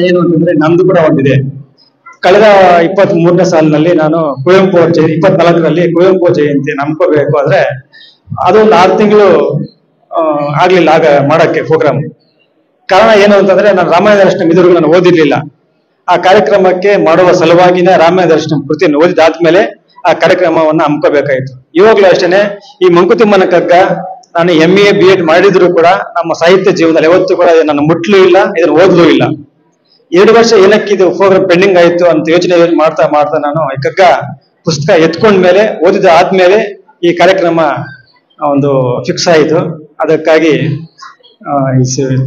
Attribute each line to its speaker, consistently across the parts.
Speaker 1: ಏನು ಅಂತಂದ್ರೆ ನಂದು ಕೂಡ ಒಂದಿದೆ. ಕಳೆದ 23ನೇ ಸಾಲಿನಲ್ಲಿ ನಾನು ಕುವೆಂಪು 24ರಲ್ಲಿ ಕುವೆಂಪು ಜಯಂತಿ ನಂಬ್ಕೋಬೇಕು ಆದ್ರೆ ಅದೊಂದು 6 ತಿಂಗಳು ಆಗ್ಲಿಲ್ಲ ಆಗ ಮಾಡಕ್ಕೆ ಪ್ರೋಗ್ರಾಮ್. ಕಾರಣ ಏನು ಅಂತಂದ್ರೆ ನಾನು ರಾಮಾಯಣ ದರ್ಶನ ಇದುವರೆಗೂ ನಾನು ಓದಿರ್ಲಿಲ್ಲ. ಆ ಕಾರ್ಯಕ್ರಮಕ್ಕೆ ಮಾಡುವ ಸಲುವಾಗಿನೇ ರಾಮಾಯಣ ದರ್ಶನ ಕೃತಿಯನ್ನು ಓದಿದಾದ್ಮೇಲೆ ಆ ಕಾರ್ಯಕ್ರಮವನ್ನ ಹಮ್ಕೋಬೇಕಾಯ್ತು. ಇವಾಗ್ಲೂ ಅಷ್ಟೇನೆ ಈ ಮಂಕುತಿಮ್ಮನ ಕಗ್ಗ ನಾನು MA BEd ಮಾಡಿದ್ರು ಕೂಡ ನಮ್ಮ ಸಾಹಿತ್ಯ ಜೀವನದಲ್ಲಿ ಯಾವತ್ತೂ ಕೂಡ ನಾನು ಮುಟ್ಲೂ ಇಲ್ಲ, ಇದನ್ನು ಓದ್ಲೂ ಇಲ್ಲ. 2 ವರ್ಷ ಏನಕ್ಕೆ ಇದು ಪ್ರೋಗ್ರಾಮ್ ಪೆಂಡಿಂಗ್ ಆಯ್ತು ಅಂತ ಯೋಚನೆ ಮಾಡ್ತಾ ಮಾಡ್ತಾ ನಾನು ಈ ಕಗ್ಗ ಪುಸ್ತಕ ಎತ್ಕೊಂಡ್ಮೇಲೆ ಓದಿದ ಆದ್ಮೇಲೆ ಈ ಕಾರ್ಯಕ್ರಮ ಒಂದು ಫಿಕ್ಸ್ ಆಯಿತು. ಅದಕ್ಕಾಗಿ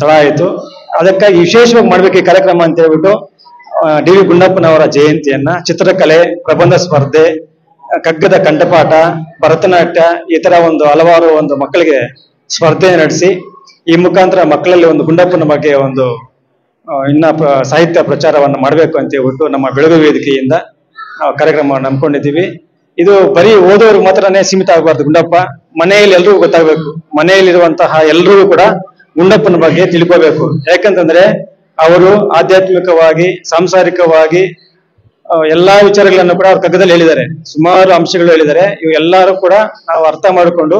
Speaker 1: ತಡ ಆಯಿತು. ಅದಕ್ಕಾಗಿ ವಿಶೇಷವಾಗಿ ಮಾಡ್ಬೇಕು ಈ ಕಾರ್ಯಕ್ರಮ ಅಂತ ಹೇಳ್ಬಿಟ್ಟು DV ಗುಂಡಪ್ಪನವರ ಜಯಂತಿಯನ್ನ ಚಿತ್ರಕಲೆ, ಪ್ರಬಂಧ ಸ್ಪರ್ಧೆ, ಕಗ್ಗದ ಕಂಠಪಾಠ, ಭರತನಾಟ್ಯ ಈ ತರ ಒಂದು ಹಲವಾರು ಒಂದು ಮಕ್ಕಳಿಗೆ ಸ್ಪರ್ಧೆ ನಡೆಸಿ ಈ ಮುಖಾಂತರ ಮಕ್ಕಳಲ್ಲಿ ಒಂದು ಗುಂಡಪ್ಪನ ಬಗ್ಗೆ ಒಂದು ಸಾಹಿತ್ಯ ಪ್ರಚಾರವನ್ನು ಮಾಡಬೇಕು ಅಂತ ಹೇಳ್ಬಿಟ್ಟು ನಮ್ಮ ಬೆಳಗು ವೇದಿಕೆಯಿಂದ ನಾವು ಕಾರ್ಯಕ್ರಮವನ್ನು ನಂಬ್ಕೊಂಡಿದ್ದೀವಿ. ಇದು ಬರೀ ಓದೋರು ಮಾತ್ರನೇ ಸೀಮಿತ ಆಗಬಾರ್ದು. ಗುಂಡಪ್ಪ ಮನೆಯಲ್ಲಿ ಎಲ್ರಿಗೂ ಗೊತ್ತಾಗಬೇಕು. ಮನೆಯಲ್ಲಿರುವಂತಹ ಎಲ್ರಿಗೂ ಕೂಡ ಗುಂಡಪ್ಪನ ಬಗ್ಗೆ ತಿಳ್ಕೋಬೇಕು. ಯಾಕಂತಂದ್ರೆ ಅವರು ಆಧ್ಯಾತ್ಮಿಕವಾಗಿ, ಸಾಂಸಾರಿಕವಾಗಿ ಎಲ್ಲಾ ವಿಚಾರಗಳನ್ನು ಕೂಡ ಅವ್ರ ಕಗ್ಗದಲ್ಲಿ ಹೇಳಿದ್ದಾರೆ. ಸುಮಾರು ಅಂಶಗಳು ಹೇಳಿದ್ದಾರೆ. ಇವು ಎಲ್ಲರೂ ಕೂಡ ನಾವು ಅರ್ಥ ಮಾಡಿಕೊಂಡು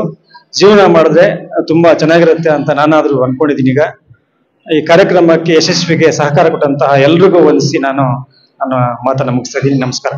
Speaker 1: ಜೀವನ ಮಾಡಿದ್ರೆ ತುಂಬಾ ಚೆನ್ನಾಗಿರುತ್ತೆ ಅಂತ ನಾನಾದ್ರೂ ಅನ್ಕೊಂಡಿದ್ದೀನಿ. ಈಗ ಈ ಕಾರ್ಯಕ್ರಮಕ್ಕೆ ಯಶಸ್ವಿಗೆ ಸಹಕಾರ ಕೊಟ್ಟಂತಹ ಎಲ್ರಿಗೂ ವಂದಿಸಿ ನಾನು ನನ್ನ ಮಾತನ್ನು ಮುಗಿಸ್ತಾ ಇದ್ದೀನಿ. ನಮಸ್ಕಾರ.